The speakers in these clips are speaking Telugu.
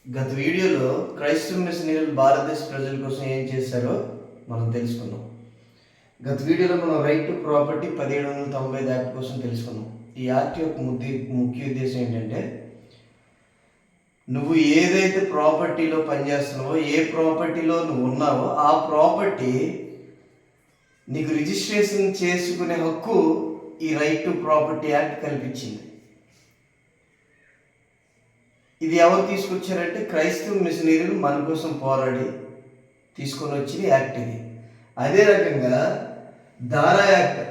గత వీడియోలో క్రైస్తవ మిషనరీలు భారతదేశ ప్రజల కోసం ఏం చేశారో మనం తెలుసుకున్నాం. గత వీడియోలో మనం రైట్ టు ప్రాపర్టీ 1795 యాక్ట్ కోసం తెలుసుకున్నాం. ఈ యాక్ట్ యొక్క ముఖ్య ఉద్దేశం ఏంటంటే, నువ్వు ఏదైతే ప్రాపర్టీలో పనిచేస్తున్నావో, ఏ ప్రాపర్టీలో నువ్వు ఉన్నావో ఆ ప్రాపర్టీ నీకు రిజిస్ట్రేషన్ చేసుకునే హక్కు ఈ రైట్ టు ప్రాపర్టీ యాక్ట్ కల్పించింది. ఇది ఎవరు తీసుకొచ్చారంటే క్రైస్తవ మిషనరీలు మన కోసం పోరాడి తీసుకొని వచ్చిన యాక్ట్ ఇది. అదే రకంగా దారా యాక్ట్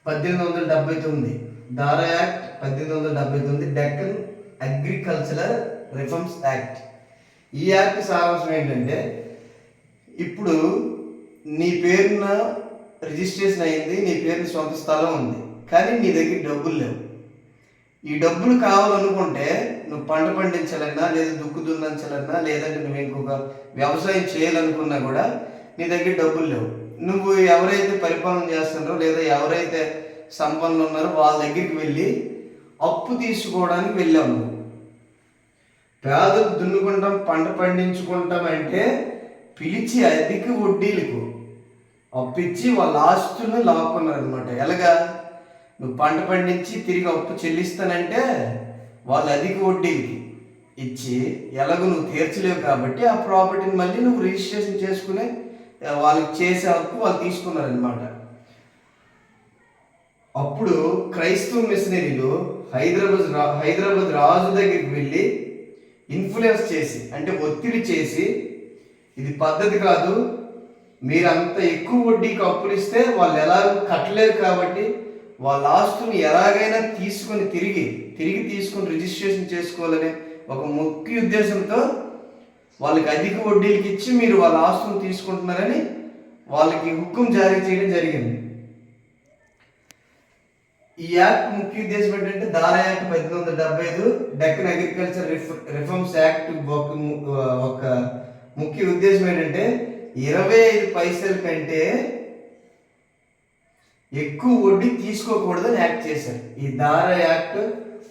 1879, దారా act 1879, Deccan agricultural reforms act. ఈ యాక్ట్ సారాంశం ఏంటంటే, ఇప్పుడు నీ పేరున రిజిస్ట్రేషన్ అయింది, నీ పేరున సొంత స్థలం ఉంది, కానీ నీ దగ్గర డబ్బులు లేవు. ఈ డబ్బులు కావాలనుకుంటే నువ్వు పంట పండించాలన్నా, లేదా దుక్కు దున్నించాలన్నా, లేదంటే నువ్వు ఇంకొక వ్యవసాయం చేయాలనుకున్నా కూడా నీ దగ్గర డబ్బులు లేవు. నువ్వు ఎవరైతే పరిపాలన చేస్తున్నారో లేదా ఎవరైతే సంపన్నులు ఉన్నారో వాళ్ళ దగ్గరికి వెళ్ళి అప్పు తీసుకోవడానికి వెళ్ళావు. నువ్వు పేదలు దున్నుకుంటాం, పంట పండించుకుంటాం అంటే పిలిచి అధిక వడ్డీలకు అప్పిచ్చి వాళ్ళ ఆస్తులను లాక్కున్నారనమాట. ఎలాగా? నువ్వు పంట పండించి తిరిగి అప్పు చెల్లిస్తానంటే వాళ్ళు అధిక వడ్డీకి ఇచ్చి ఎలాగో నువ్వు తీర్చలేవు కాబట్టి ఆ ప్రాపర్టీని మళ్ళీ నువ్వు రిజిస్ట్రేషన్ చేసుకునే వాళ్ళకి చేసే హక్కు వాళ్ళు తీసుకున్నారనమాట. అప్పుడు క్రైస్తవ మిషనరీలు హైదరాబాద్ రాజు దగ్గరికి వెళ్ళి ఇన్ఫ్లుయెన్స్ చేసి, అంటే ఒత్తిడి చేసి, ఇది పద్ధతి కాదు, మీరు అంత ఎక్కువ వడ్డీకి అప్పులు ఇస్తే వాళ్ళు ఎలాగో కట్టలేరు కాబట్టి వాళ్ళ ఆస్తుని ఎలాగైనా తీసుకొని తిరిగి తీసుకొని రిజిస్ట్రేషన్ చేసుకోవాలనే ఒక ముఖ్య ఉద్దేశంతో వాళ్ళకి అధిక వడ్డీలకి ఇచ్చి మీరు వాళ్ళ ఆస్తుని తీసుకుంటున్నారని వాళ్ళకి హుకుం జారీ చేయడం జరిగింది. ఈ యాక్ట్ ముఖ్య ఉద్దేశం ఏంటంటే, దారా act 1875, Deccan agriculture reforms act ఒక ముఖ్య ఉద్దేశం ఏంటంటే 25 పైసల కంటే ఎక్కువ వడ్డీ తీసుకోకూడదని యాక్ట్ చేశారు. ఈ దారా యాక్ట్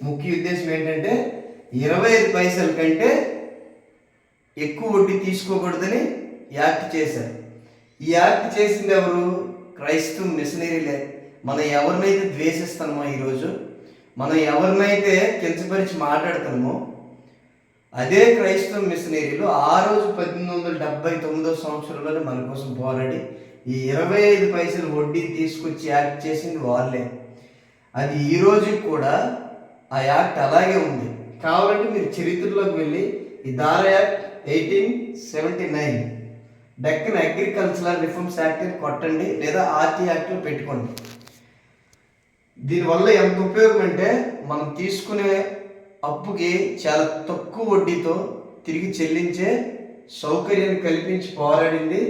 ముఖ్య ఉద్దేశం ఏంటంటే 25 పైసల కంటే ఎక్కువ వడ్డీ తీసుకోకూడదని యాక్ట్ చేశారు. ఈ యాక్ట్ చేసింది ఎవరు? క్రైస్తవ మిషనరీలే. మనం ఎవరినైతే ద్వేషిస్తామో, ఈరోజు మనం ఎవరినైతే కించపరిచి మాట్లాడుతున్నామో అదే క్రైస్తవ మిషనరీలు ఆ రోజు 1879 సంవత్సరంలోనే మన కోసం పోరాడి ఈ 25 పైసలు వడ్డీ తీసుకొచ్చి యాక్ట్ చేసింది వాళ్ళే. అది ఈ రోజు కూడా ఆ యాక్ట్ అలాగే ఉంది. కావాలంటే మీరు చరిత్రలోకి వెళ్ళి ఈ దారా act 1879, Deccan agricultural reforms act కొట్టండి, లేదా ఆర్టీ యాక్ట్లో పెట్టుకోండి. దీనివల్ల ఎంత ఉపయోగం అంటే, మనం తీసుకునే అప్పుకి చాలా తక్కువ వడ్డీతో తిరిగి చెల్లించే సౌకర్యాన్ని కల్పించి పోరాడింది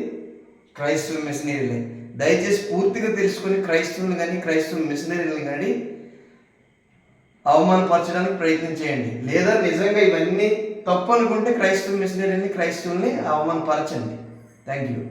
క్రైస్తవ మిషనరీలే. దయచేసి పూర్తిగా తెలుసుకొని క్రైస్తవులు కానీ క్రైస్తవ మిషనరీలను కానీ అవమానపరచడానికి ప్రయత్నం చేయండి. లేదా నిజంగా ఇవన్నీ తప్పు అనుకుంటే క్రైస్తవ మిషనరీని క్రైస్తవుల్ని అవమానపరచండి. Thank you.